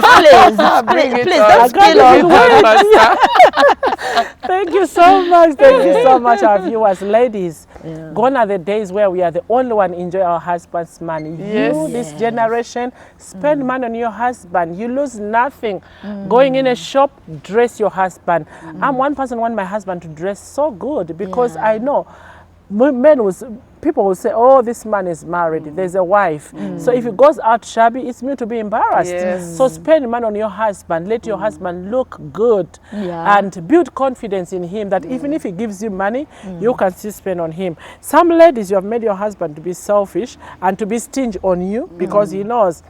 Please don't spill on. Thank you so much. Thank you so much, our viewers. Ladies, gone are the days where we are the only one enjoy our husband's money. You, this generation, spend money on your husband. You lose nothing. Going in a shop, dress your husband. I'm one person want my husband to dress so good because I know people will say, oh, this man is married, there's a wife. So if he goes out shabby, it's me to be embarrassed. So spend money on your husband. Let your husband look good and build confidence in him that even if he gives you money, you can still spend on him. Some ladies, you have made your husband to be selfish and to be stingy on you because he knows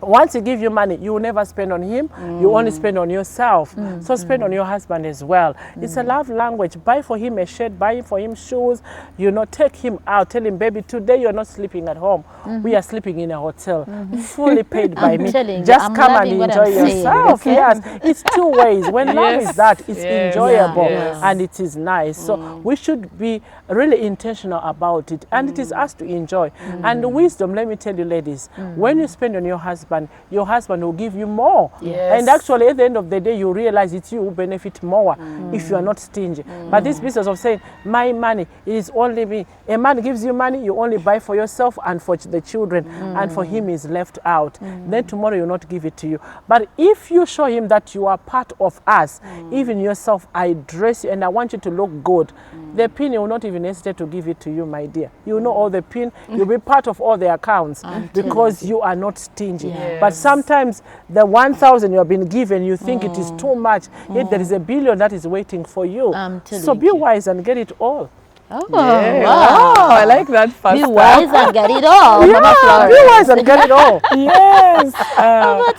once he gives you money, you will never spend on him. You only spend on yourself. So spend on your husband as well. It's a love language. Buy for him a shirt, buy for him shoes. You know, take him out. Tell him, baby, today you're not sleeping at home. We are sleeping in a hotel, fully paid by me. Just come and enjoy yourself. Okay? Yes, it's two ways. When love is that, it's enjoyable and it is nice. So we should be really intentional about it. And it is us to enjoy. And the wisdom, let me tell you, ladies, when you spend on your husband will give you more. And actually, at the end of the day, you realize it's you who benefit more if you are not stingy. But this business of saying, my money, it is only me. A man gives you money, you only buy for yourself and for the children, and for him is left out. Then tomorrow you'll not give it to you. But if you show him that you are part of us, even yourself, I dress you and I want you to look good, the pin will not even hesitate to give it to you, my dear. You know all the pin, you'll be part of all the accounts because you are not stingy. But sometimes the 1,000 you have been given, you think it is too much, yet there is a billion that is waiting for you. So be wise and get it all. Oh, wow. I like that first. Be wise and get it all. Be wise and get it all. Yes. I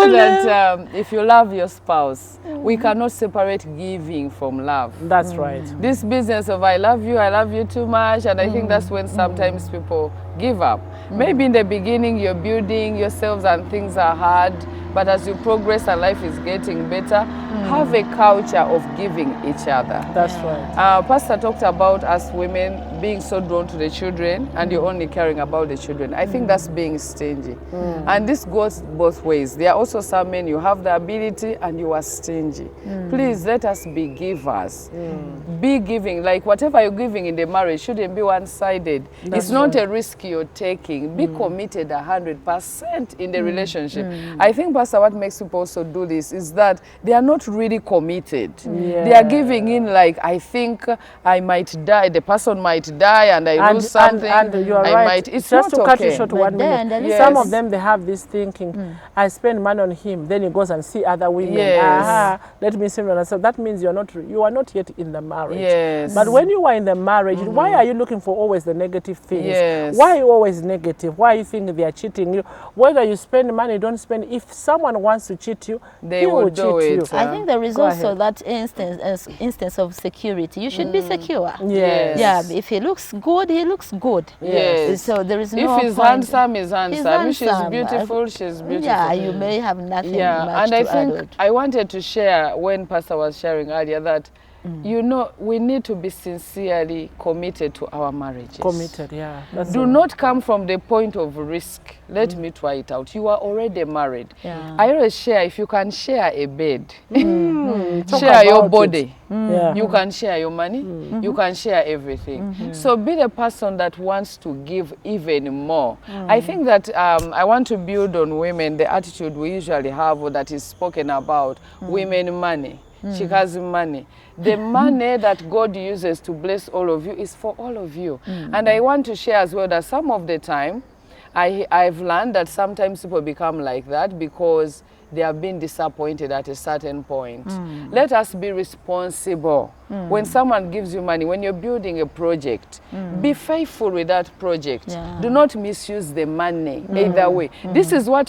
think that if you love your spouse, we cannot separate giving from love. That's right. This business of I love you too much, and I think that's when sometimes people give up. Maybe in the beginning you're building yourselves and things are hard, but as you progress and life is getting better, have a culture of giving each other. That's right. Pastor talked about us women being so drawn to the children and you're only caring about the children. I think that's being stingy. And this goes both ways. There are also some men, you have the ability and you are stingy. Please let us be givers. Be giving. Like whatever you're giving in the marriage shouldn't be one-sided. It's not a risk you're taking. Be committed 100% in the relationship. I think, Pastor, what makes people also do this is that they are not really committed. They are giving in like, I think I might die, the person might die and I lose something. And you are right. It's just not to cut okay. you short 1 minute. Some of them, they have this thinking, I spend money on him, then he goes and see other women. Let me see myself. That means you are not yet in the marriage. But when you are in the marriage, why are you looking for always the negative things? Why are you always negative? Why you think they are cheating you? Whether you spend money, don't spend. If someone wants to cheat you, they will cheat you. I think there is also that instance of security. You should be secure. Yeah, if he looks good, he looks good. So there is no If he's handsome, he's handsome. If she's beautiful, she's beautiful. Yeah, you may have nothing much and I think I wanted to share when Pastor was sharing earlier that you know, we need to be sincerely committed to our marriages. Committed, Do not come from the point of risk. Let me try it out. You are already married. I always share, if you can share a bed, share your body, you can share your money, you can share everything. So be the person that wants to give even more. I think that I want to build on women, the attitude we usually have or that is spoken about, women money. She has money. The money that God uses to bless all of you is for all of you. And I want to share as well that some of the time, I've learned that sometimes people become like that because they have been disappointed at a certain point. Let us be responsible. When someone gives you money, when you're building a project, be faithful with that project. Do not misuse the money either way. This is what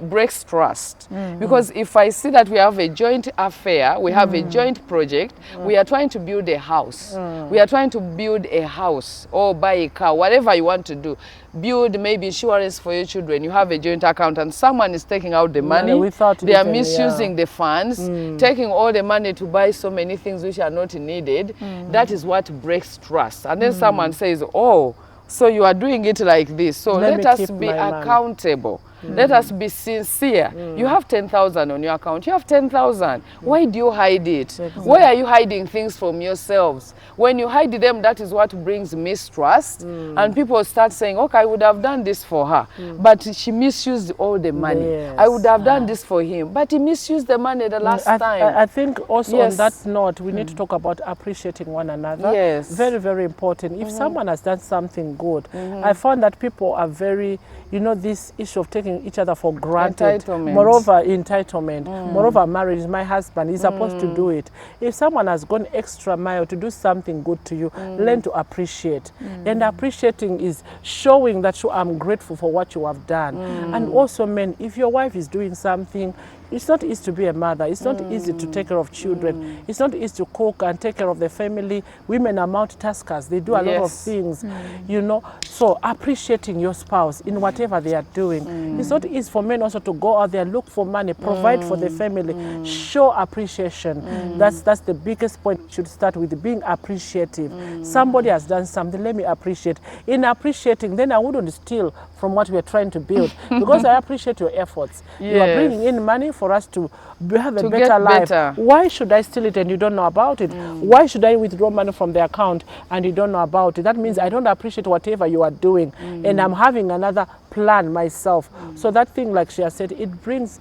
breaks trust. Because if I see that we have a joint affair, we have a joint project, we are trying to build a house. We are trying to build a house or buy a car, whatever you want to do. Build maybe insurance for your children. You have a joint account and someone is taking out the money. They are misusing the funds, taking all the money to buy so many things which are not needed. That is what breaks trust. And then someone says, oh, so you are doing it like this. So let us be accountable. Let us be sincere. You have 10,000 on your account. You have 10,000. Why do you hide it? Why are you hiding things from yourselves? When you hide them, that is what brings mistrust. And people start saying, okay, I would have done this for her, but she misused all the money. Yes. I would have done this for him, but he misused the money the last time. I think also on that note, we need to talk about appreciating one another. Yes. Very, very important. If someone has done something good, I found that people are very, you know, this issue of taking each other for granted. Entitlement. Moreover, entitlement. Moreover, marriage is my husband. He's supposed to do it. If someone has gone extra mile to do something good to you, learn to appreciate. And appreciating is showing that I'm grateful for what you have done. And also, men, if your wife is doing something, it's not easy to be a mother. It's not easy to take care of children. It's not easy to cook and take care of the family. Women are multitaskers. They do a lot of things, you know. So appreciating your spouse in whatever they are doing. It's not easy for men also to go out there, look for money, provide for the family. Show appreciation. That's the biggest point. You should start with being appreciative. Somebody has done something, let me appreciate. In appreciating, then I wouldn't steal from what we're trying to build, because I appreciate your efforts. You are bringing in money for us to have a better life. Why should I steal it and you don't know about it? Why should I withdraw money from the account and you don't know about it? That means I don't appreciate whatever you are doing, and I'm having another plan myself. So that thing, like she has said, it brings,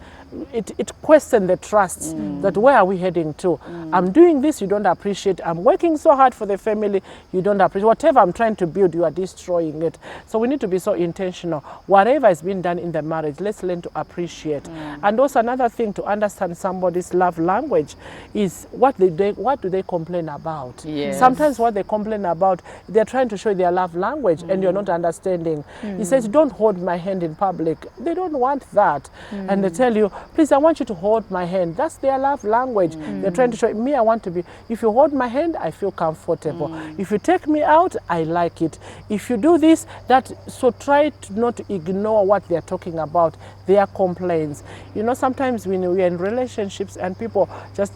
it questions the trust that where are we heading to? I'm doing this, you don't appreciate. I'm working so hard for the family, you don't appreciate. Whatever I'm trying to build, you are destroying it. So we need to be so intentional. Whatever is being done in the marriage, let's learn to appreciate. And also another thing to understand somebody's love language is what do they complain about? Sometimes what they complain about, they're trying to show their love language and you're not understanding. He says, don't hold my hand in public. They don't want that. And they tell you, please, I want you to hold my hand. That's their love language. They're trying to show me, I want to be, if you hold my hand, I feel comfortable. If you take me out, I like it. If you do this, that, so try to not ignore what they're talking about, their complaints. You know, sometimes when we're in relationships and people just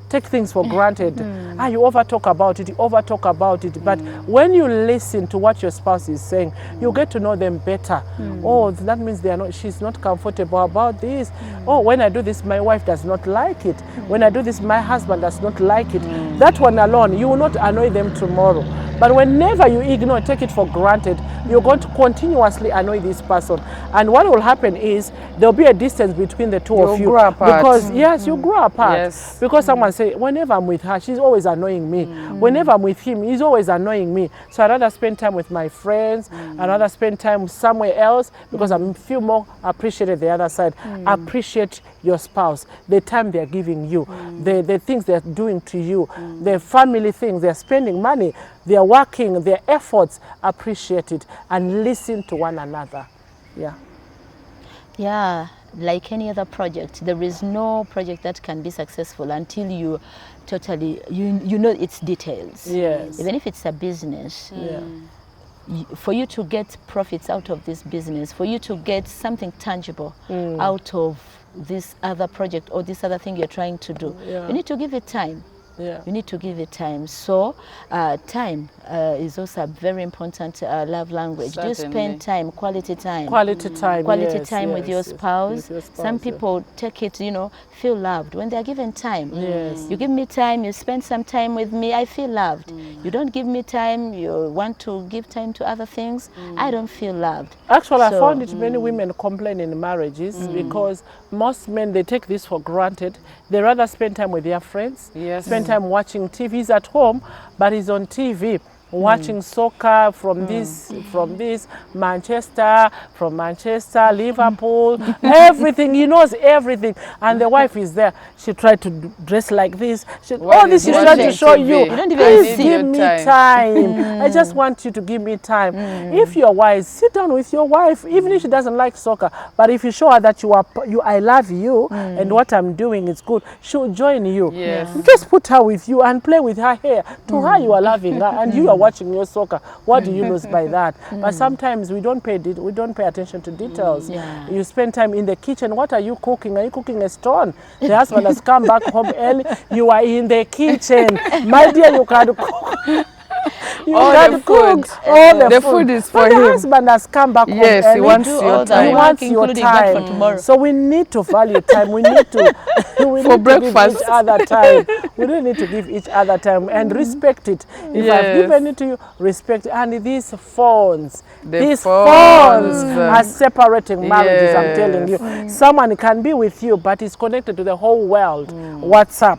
take things for granted. You over talk about it, But when you listen to what your spouse is saying, you get to know them better. Oh, that means she's not comfortable about this. Oh, when I do this, my wife does not like it. When I do this, my husband does not like it. That one alone, you will not annoy them tomorrow. But whenever you ignore, take it for granted, you're going to continuously annoy this person. And what will happen is there'll be a distance between the two of you. Grow apart. Because, yes, you grow apart. Yes. Because someone say, whenever I'm with her, she's always annoying me. Whenever I'm with him, he's always annoying me. So I'd rather spend time with my friends. I'd rather spend time somewhere else because I feel more appreciated the other side. Appreciate your spouse, the time they're giving you, the things they're doing to you, the family things, they're spending money, they're working, their efforts, appreciate it and listen to one another. Yeah, like any other project, there is no project that can be successful until you totally, you know its details. Yes. Even if it's a business. For you to get profits out of this business, for you to get something tangible out of this other project or this other thing you're trying to do, you need to give it time. You need to give it time. So time is also a very important love language. Certainly. Do you spend time, quality time? Quality time With your spouse. Some people take it, you know, feel loved when they are given time. You give me time, you spend some time with me, I feel loved. You don't give me time, you want to give time to other things, I don't feel loved. Actually, I found it many women complain in marriages because most men, they take this for granted. They rather spend time with their friends, spend time watching TVs at home, but he's on TV watching soccer from Manchester, Liverpool, everything. He knows everything. And the wife is there. She tried to dress like this. All this she's trying to show you. Please give me time. I just want you to give me time. If you're wise, sit down with your wife, even if she doesn't like soccer. But if you show her that I love you and what I'm doing is good, she'll join you. Just put her with you and play with her hair. To her, you are loving her, and you are watching your soccer. What do you lose by that? But sometimes we don't pay attention to details. You spend time in the kitchen. What are you cooking? Are you cooking a stone? The husband has come back home early. You are in the kitchen. My dear, you can cook. all the food. All the food is for but him. the husband has come back home. Yes, he wants do your all the time. He work, wants your including that for time. tomorrow. So we need to value time. We need to we For need breakfast. to give each other time. We really need to give each other time and respect it. If I've Yes. given it to you, respect it. And these phones, The phones phones. are separating marriages. I'm Yes. telling you. Someone can be with you, but is connected to the whole world. WhatsApp.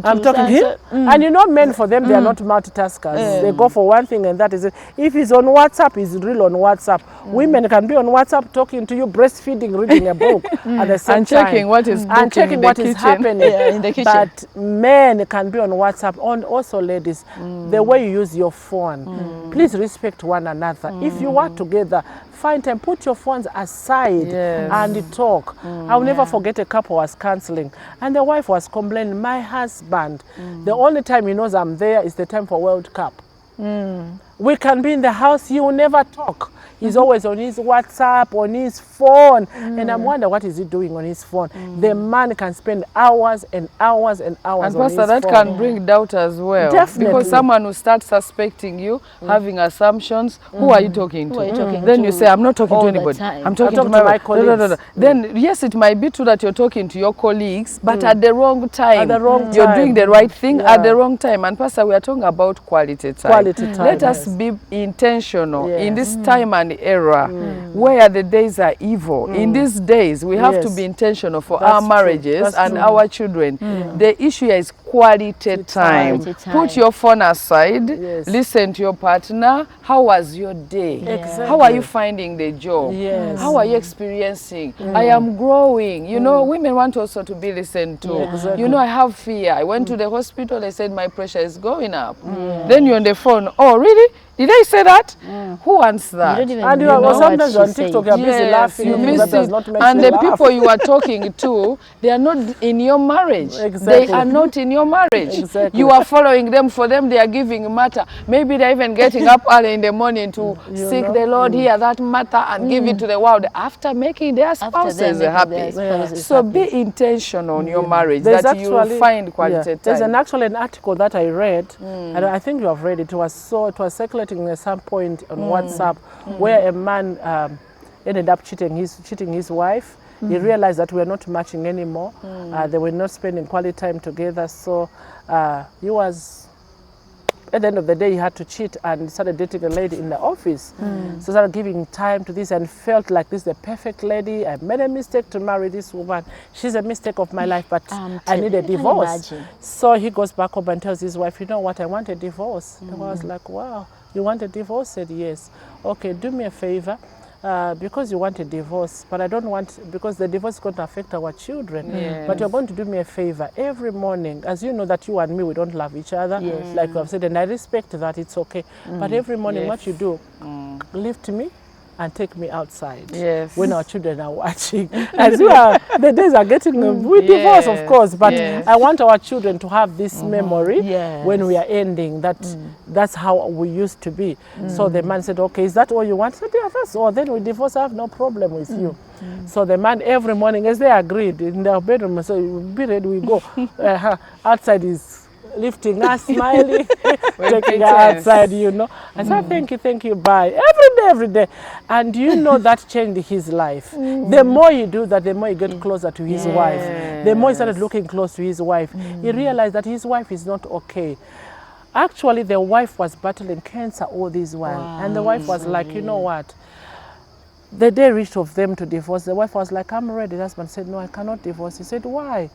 I'm talking him. And you know, men, for them, they are not multitaskers. They go for one thing and that is it. If he's on WhatsApp, he's real on WhatsApp. Women can be on WhatsApp talking to you, breastfeeding, reading a book at the same And time. checking what is And cooking checking in the what is kitchen. happening. in the kitchen. But men can be on WhatsApp. And also, ladies, the way you use your phone, please respect one another. If you are together, find time, put your phones aside and talk. I'll never forget a couple was counseling and the wife was complaining, my husband, the only time he knows I'm there is the time for World Cup. We can be in the house, he will never talk. He's always on his WhatsApp, on his phone. And I'm wondering what is he doing on his phone. The man can spend hours and hours and hours And on his Pastor, that phone. can bring doubt as well. Definitely. Because someone will start suspecting you, having assumptions. Who are you talking to? Who are you talking Then to you say, I'm not talking all to the anybody. time. I'm talking talking to to my my colleagues. Then, yes, it might be true that you're talking to your colleagues, but at the wrong time. At the wrong You're time. doing the right thing at Yeah. the wrong time. And Pastor, we are talking about quality time. Quality time, Let us yes. be intentional in Yes. this time and era where the days are evil. In these days, we have to Yes. be intentional for That's our true. marriages That's and true. our children. The issue here is quality time. Quality time. Put your phone aside, Yes. listen to your partner. How was your day? Exactly. How are you finding the job? Yes. How are you experiencing? I am growing. You know, women want also to be listened to. Exactly. You know, I have fear. I went to the hospital, they said my pressure is going up. Then you're on the phone, oh really? Did I say that? Who wants that? You don't even And you know are what sometimes she on said. TikTok, you're busy Yes, laughing. you things miss that does it. not make And you the laugh. people you are talking to, they are not in your marriage. Exactly. They are not in your marriage. Exactly. You are following them. For them, they are giving matter. Maybe they're even getting up early in the morning to seek know? the Lord, hear that matter and give it to the world after making their spouses happy. So be intentional on your marriage that you will find quality time. There's an article that I read, and I think you have read it. It was circulating at some point on WhatsApp, where a man ended up cheating his wife. He realized that we were not matching anymore. They were not spending quality time together. So he was, at the end of the day, he had to cheat and started dating a lady in the office. So started giving time to this and felt like this is the perfect lady. I made a mistake to marry this woman. She's a mistake of my life, but I need a divorce. So he goes back home and tells his wife, you know what, I want a divorce. The wife was like, wow, you want a divorce? Said yes. Okay, do me a favor. Because you want a divorce, but I don't want, because the divorce is going to affect our children. But you're going to do me a favor. Every morning, as you know that you and me, we don't love each other, like you have said, and I respect that, it's okay. But every morning, what you do, lift me and take me outside when our children are watching. As we are, the days are getting, we divorce, of course, but I want our children to have this memory when we are ending, that that's how we used to be. So the man said, okay, is that all you want? I said, yeah, that's all. Then we divorce, I have no problem with you. So the man every morning, as they agreed, in their bedroom, so be ready, we go. Outside is lifting us, smiling, taking her outside, you know. I said, thank you, bye. Every day. And you know that changed his life. The more you do that, the more you get closer to his wife. The more he started looking close to his wife. He realized that his wife is not okay. Actually, the wife was battling cancer all this while. And the wife was like, you know what? The day reached of them to divorce. The wife was like, I'm ready. The husband said, no, I cannot divorce. He said, why?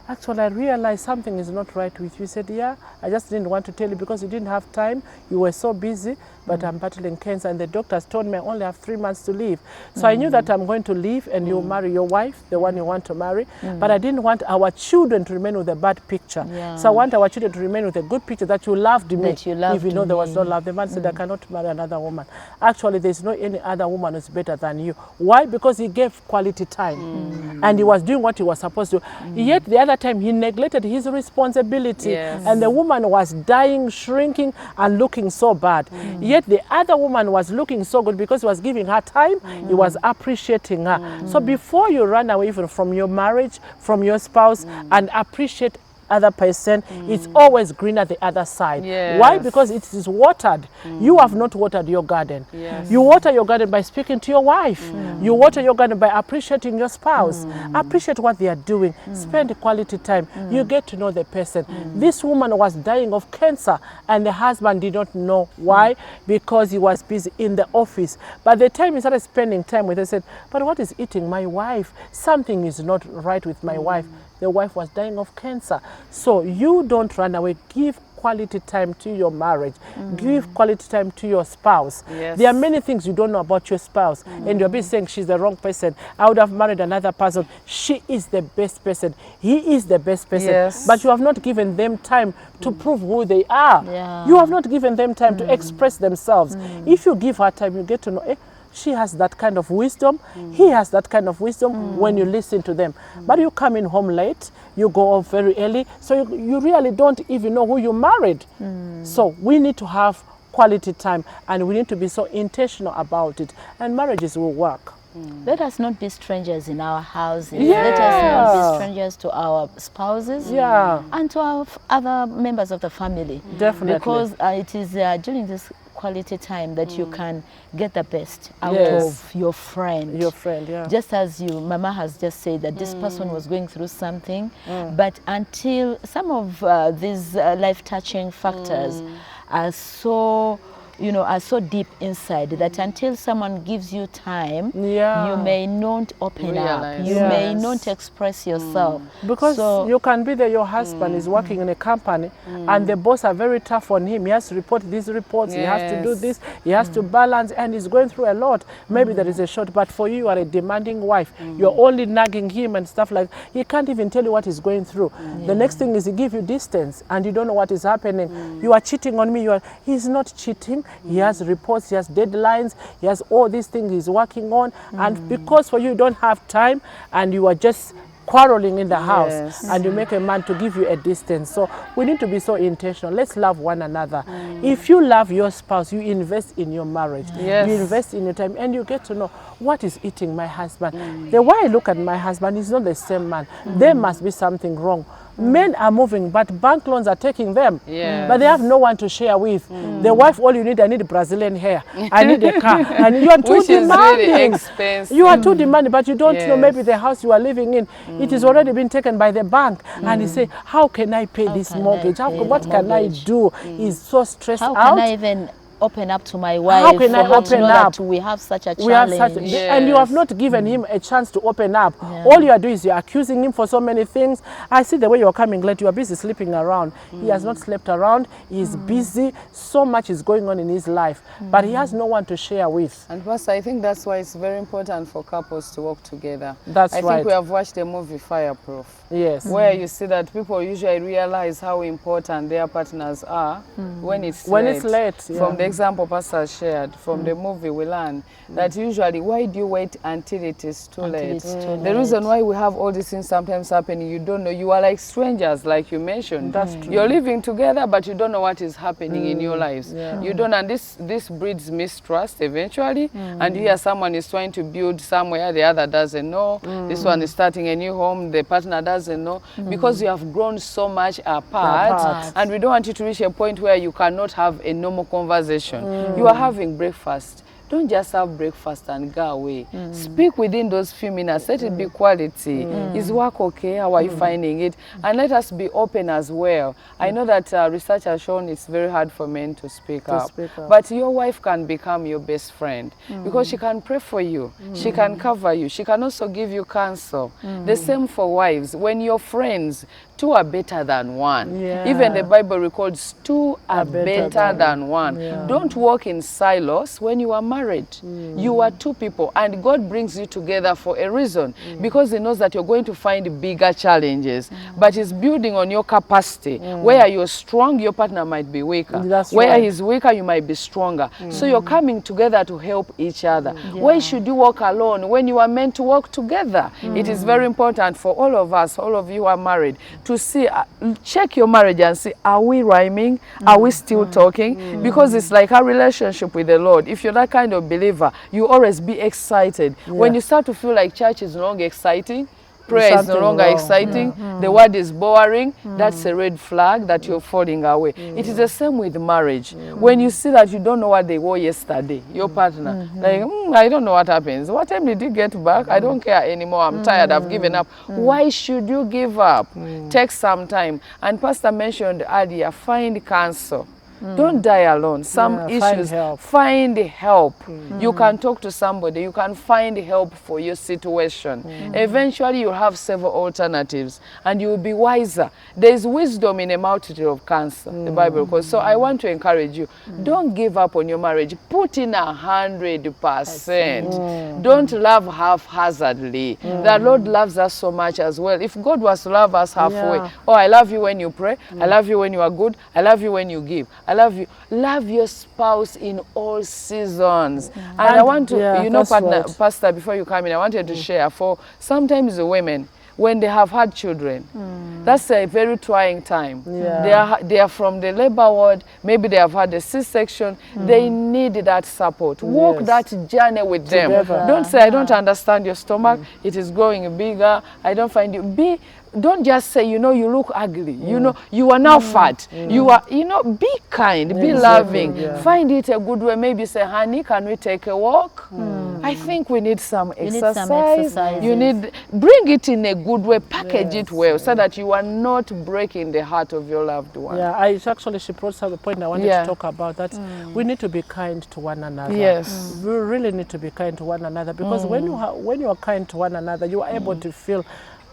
Actually, I realized something is not right with you. He said, yeah, I just didn't want to tell you because you didn't have time. You were so busy, but I'm battling cancer. And the doctors told me I only have 3 months to live. So I knew that I'm going to leave and you'll marry your wife, the one you want to marry. But I didn't want our children to remain with a bad picture. So I want our children to remain with a good picture that you loved me. That you loved, even though there was no love. The man said, I cannot marry another woman. Actually, there's no any other woman who's better than you. Why? Because he gave quality time. And he was doing what he was supposed to. Yet the other time, he neglected his responsibility. And the woman was dying, shrinking, and looking so bad. Yet the other woman was looking so good because he was giving her time. He was appreciating her. So before you run away even from your marriage, from your spouse, and appreciate other person, it's always greener the other side. Yes. Why? Because it is watered. You have not watered your garden. Yes. You water your garden by speaking to your wife. You water your garden by appreciating your spouse. Appreciate what they are doing. Spend quality time. You get to know the person. This woman was dying of cancer and the husband did not know why, because he was busy in the office. By the time he started spending time with her, he said, but what is eating my wife? Something is not right with my wife. The wife was dying of cancer. So you don't run away. Give quality time to your marriage. Give quality time to your spouse. Yes. There are many things you don't know about your spouse, and you'll be saying she's the wrong person. I would have married another person. She is the best person. He is the best person. Yes. But you have not given them time to prove who they are. Yeah. You have not given them time to express themselves. If you give her time, you get to know, she has that kind of wisdom. He has that kind of wisdom when you listen to them. But you come in home late, you go off very early, so you really don't even know who you married. So we need to have quality time, and we need to be so intentional about it, and marriages will work. Let us not be strangers in our houses. Yeah. Let us not be strangers to our spouses and to our other members of the family. Definitely. Because it is during this quality time that you can get the best out of your friend. Your friend, yeah. Just as Mama has just said that this person was going through something, but until some of these life-touching factors are so, are so deep inside that until someone gives you time, you may not open up. You may not express yourself. Because you can be there, your husband is working in a company and the boss are very tough on him. He has to report these reports, he has to do this, he has to balance, and he's going through a lot. Maybe there is a short, but for you are a demanding wife. You're only nagging him and stuff like that. He can't even tell you what he's going through. The next thing is he give you distance and you don't know what is happening. You are cheating on me. He's not cheating. He has reports, he has deadlines, he has all these things he's working on, and because for you don't have time and you are just quarreling in the house, and you make a man to give you a distance. So we need to be so intentional. Let's love one another. If you love your spouse, you invest in your marriage. You invest in your time, and you get to know what is eating my husband. The way I look at my husband is not the same man. There must be something wrong. Men are moving, but bank loans are taking them. But they have no one to share with. The wife, all you need, I need Brazilian hair. I need a car. And you are too demanding. Really expensive. You are too demanding, but you don't know maybe the house you are living in, it is already been taken by the bank. And you say, how can I pay this mortgage? What can I do? He's so stressed out. How can I even open up to my wife? How can I open up? That we have such a challenge. We have such and you have not given him a chance to open up. All you are doing is you're accusing him for so many things. I see the way you're coming late. You are busy sleeping around. He has not slept around. He's busy. So much is going on in his life, but he has no one to share with. And Pastor, I think that's why it's very important for couples to work together. That's I right. think we have watched the movie Fireproof. Yes. Where you see that people usually realize how important their partners are when it's late. From the example Pastor shared, from the movie we learn that usually, why do you wait until it is too late? The reason why we have all these things sometimes happening, you don't know. You are like strangers, like you mentioned. That's true. You're living together, but you don't know what is happening in your lives. You don't, and this breeds mistrust eventually. And you hear someone is trying to build somewhere, the other doesn't know. This one is starting a new home, the partner doesn't know, because you have grown so much apart. And we don't want you to reach a point where you cannot have a normal conversation. You are having breakfast. Don't just have breakfast and go away. Speak within those few minutes. Let it be quality. Is work okay? How are you finding it? And let us be open as well. I know that research has shown it's very hard for men to speak up. But your wife can become your best friend because she can pray for you. She can cover you. She can also give you counsel. The same for wives. When you're friends, two are better than one. Even the Bible records two are better than one. Don't walk in silos when you are married. You are two people, and God brings you together for a reason, because he knows that you're going to find bigger challenges, but he's building on your capacity. Where you're strong, your partner might be weaker. Where he's weaker, you might be stronger. So you're coming together to help each other. Why should you walk alone when you are meant to walk together? It is very important for all of us, all of you who are married, to see, check your marriage and see, are we rhyming? Are we still talking? Because it's like a relationship with the Lord. If you're that kind of believer, you always be excited. When you start to feel like church is no longer exciting, prayer is no longer exciting, the word is boring, that's a red flag that you're falling away. It is the same with marriage. When you see that you don't know what they wore yesterday, your partner, like, I don't know what happens. What time did you get back? I don't care anymore. I'm tired. I've given up. Why should you give up? Take some time. And Pastor mentioned earlier, find counsel. Don't die alone. Some issues, find help. You can talk to somebody. You can find help for your situation. Eventually, you'll have several alternatives and you'll be wiser. There's wisdom in a multitude of counsel, the Bible calls. So I want to encourage you, don't give up on your marriage. Put in 100%. Don't love haphazardly. The Lord loves us so much as well. If God was to love us halfway, oh, I love you when you pray. I love you when you are good. I love you when you give. I love you. Love your spouse in all seasons. And I want to, you know, Pastor, before you come in, I wanted to share for sometimes the women, when they have had children, that's a very trying time. They are from the labor ward, maybe they have had a C-section, they need that support. Walk that journey with them. Don't say, I don't understand your stomach, it is growing bigger, I don't find you. Don't just say, you know, you look ugly. You know, you are now fat. You are, you know, be kind, be loving. Find it a good way. Maybe say, honey, can we take a walk? I think we need some exercise. You need, bring it in a good way, package it well, so that you are not breaking the heart of your loved one. Yeah, she brought up the point I wanted to talk about, that we need to be kind to one another. Yes. We really need to be kind to one another, because when you are kind to one another, you are able to feel.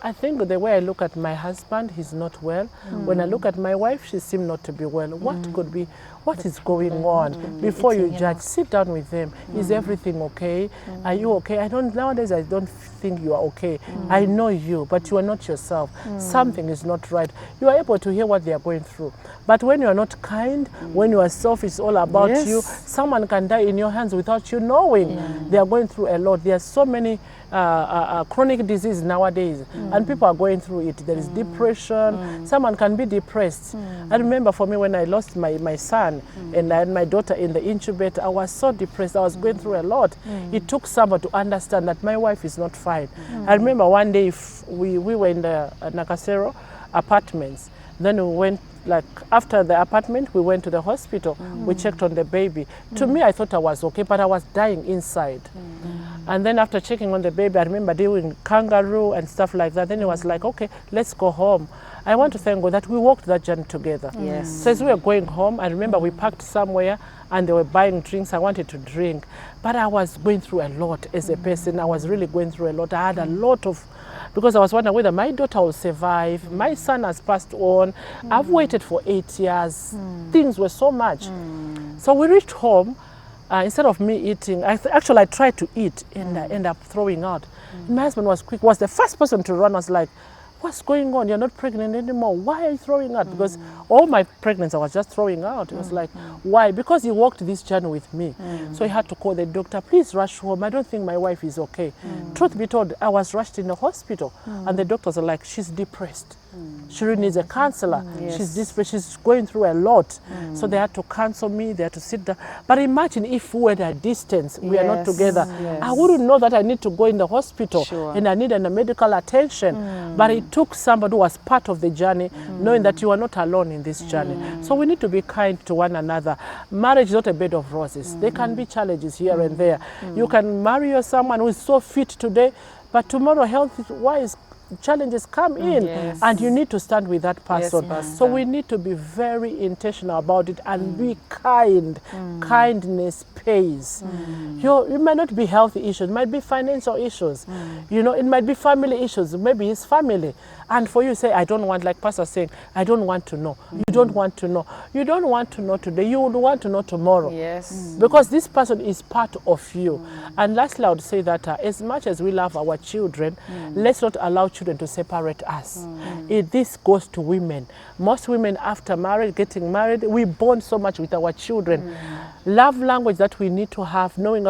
I think the way I look at my husband, he's not well. When I look at my wife, she seems not to be well. What could be, what is going on? Before you judge, sit down with them. Is everything okay? Are you okay? Nowadays I don't think you are okay. I know you, but you are not yourself. Something is not right. You are able to hear what they are going through. But when you are not kind, when you are selfish, all about you, someone can die in your hands without you knowing. They are going through a lot. There are so many chronic disease nowadays, and people are going through it. There is depression. Someone can be depressed. I remember for me, when I lost my son and I had my daughter in the incubator, I was so depressed. I was going through a lot. It took someone to understand that my wife is not fine. I remember one day we were in the Nakasero apartments. Then we went, like after the apartment, we went to the hospital. We checked on the baby. To me, I thought I was okay, but I was dying inside. And then after checking on the baby, I remember doing kangaroo and stuff like that. Then it was like, okay, let's go home. I want to thank God that we walked that journey together. So as we were going home, I remember we parked somewhere and they were buying drinks. I wanted to drink, but I was going through a lot as a person. I was really going through a lot. I had a lot of, because I was wondering whether my daughter will survive. My son has passed on. I've waited for 8 years. Things were so much. So we reached home. Instead of me eating, I tried to eat and I ended up throwing out. My husband was quick, was the first person to run. I was like, what's going on? You're not pregnant anymore. Why are you throwing out? Because all my pregnancy I was just throwing out. It was like, why? Because he walked this journey with me. So he had to call the doctor, please rush home. I don't think my wife is okay. Truth be told, I was rushed in the hospital and the doctors are like, she's depressed. She really needs a counselor. She's desperate. She's going through a lot. So they had to counsel me. They had to sit down. But imagine if we were at a distance, we are not together. I wouldn't know that I need to go in the hospital and I need a medical attention. But it took somebody who was part of the journey, knowing that you are not alone in this journey. So we need to be kind to one another. Marriage is not a bed of roses. There can be challenges here and there. You can marry someone who is so fit today, but tomorrow health-wise, challenges come in and you need to stand with that person. So we need to be very intentional about it and be kind. Kindness pays. It might not be healthy issues, it might be financial issues. You know, it might be family issues, maybe his family. And for you to say, I don't want, like Pastor saying, I don't want to know. You don't want to know. You don't want to know today. You would want to know tomorrow. Because this person is part of you. And lastly, I would say that as much as we love our children, let's not allow children to separate us. This goes to women. Most women after marriage, getting married, we bond so much with our children. Love language that we need to have, knowing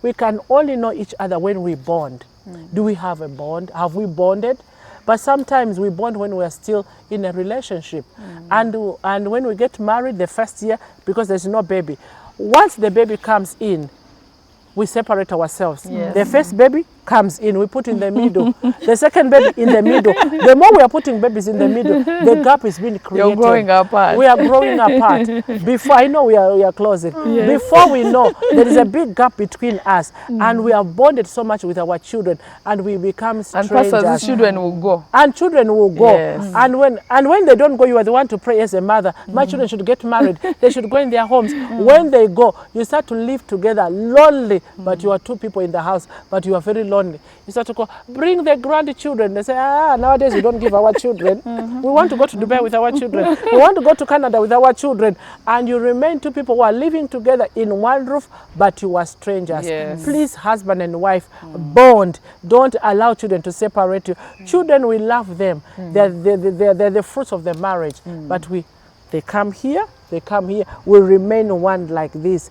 we can only know each other when we bond. Do we have a bond? Have we bonded? But sometimes we bond when we are still in a relationship. And when we get married the first year, because there's no baby. Once the baby comes in, we separate ourselves. The first baby comes in, we put in the middle. The second baby in the middle. The more we are putting babies in the middle, the gap is being created. You're growing apart. We are growing apart. Before, I know we are closing. Yes. Before we know, there is a big gap between us, and we are bonded so much with our children, and we become strangers. And Pastor, the children will go. And children will go. Yes. And when they don't go, you are the one to pray as a mother. My children should get married. They should go in their homes. When they go, you start to live together, lonely, but you are two people in the house, but you are very lonely. You start to go, bring the grandchildren. They say, nowadays we don't give our children. We want to go to Dubai with our children. We want to go to Canada with our children. And you remain two people who are living together in one roof, but you are strangers. Yes. Please, husband and wife, bond. Don't allow children to separate you. Children, we love them. They're the fruits of the marriage. But they come here, we remain one like this.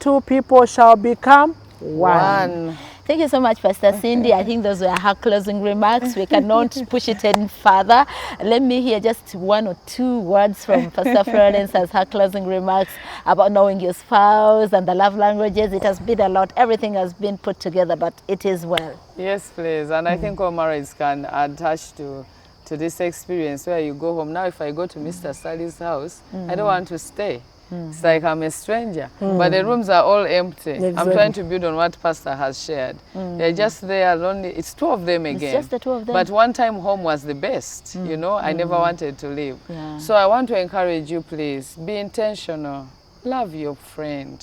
Two people shall become one. Thank you so much, Pastor Cindy. I think those were her closing remarks. We cannot push it any further. Let me hear just one or two words from Pastor Florence as her closing remarks about knowing your spouse and the love languages. It has been a lot. Everything has been put together, but it is well. Yes, please. And I think all marriages can attach to this experience where you go home. Now, if I go to Mr. Sally's house, I don't want to stay. It's like I'm a stranger, but the rooms are all empty. Exactly. I'm trying to build on what Pastor has shared. They're just there lonely. It's two of them again. It's just the two of them. But one time home was the best, you know. I never wanted to leave. Yeah. So I want to encourage you, please, be intentional. Love your friend.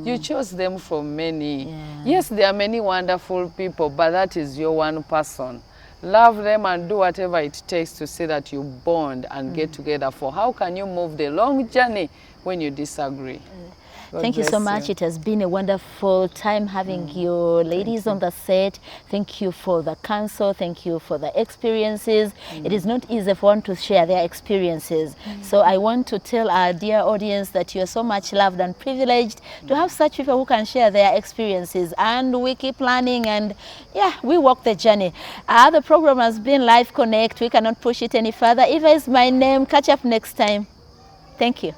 You chose them from many. Yeah. Yes, there are many wonderful people, but that is your one person. Love them and do whatever it takes to see that you bond and get together. For how can you move the long journey when you disagree? Thank you so much. It has been a wonderful time having you ladies on the set. Thank you for the counsel. Thank you for the experiences. It is not easy for one to share their experiences. So I want to tell our dear audience that you are so much loved and privileged to have such people who can share their experiences. And we keep learning, and yeah, we walk the journey. The program has been Life Connect. We cannot push it any further. Eva is my name. Catch up next time. Thank you.